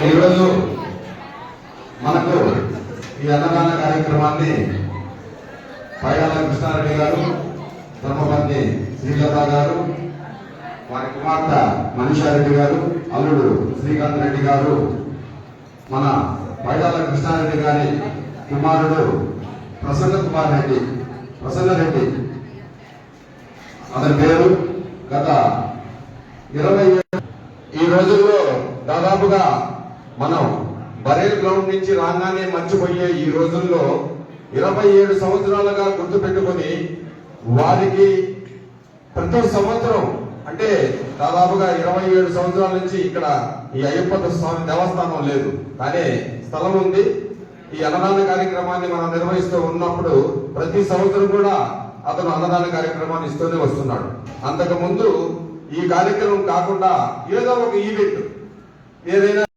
ఈరోజు మనకు ఈ అన్నదాన కార్యక్రమాన్ని పైడాల కృష్ణారెడ్డి గారు, ధర్మపత్ని శ్రీలత గారు, వారి కుమార్తె మనీషారెడ్డి గారు, అల్లుడు శ్రీకాంత్ రెడ్డి గారు, మన పైడాల కృష్ణారెడ్డి గారి కుమారుడు ప్రసన్న రెడ్డి అతని పేరు గత 20 ఈ రోజుల్లో దాదాపుగా మనం బరేల్ గ్రౌండ్ నుంచి రాగానే మర్చిపోయే ఈ రోజుల్లో 27 సంవత్సరాలుగా గుర్తు పెట్టుకుని వారికి ప్రతి సంవత్సరం అంటే దాదాపుగా 27 సంవత్సరాల నుంచి ఇక్కడ ఈ అయ్యప్ప స్వామి దేవస్థానం లేదు, కానీ స్థలం ఉంది. ఈ అన్నదాన కార్యక్రమాన్ని మనం నిర్వహిస్తూ ఉన్నప్పుడు ప్రతి సంవత్సరం కూడా అతను అన్నదాన కార్యక్రమాన్ని ఇస్తూనే వస్తున్నాడు. అంతకు ముందు ఈ కార్యక్రమం కాకుండా ఏదో ఒక ఈవెంట్ ఏదైనా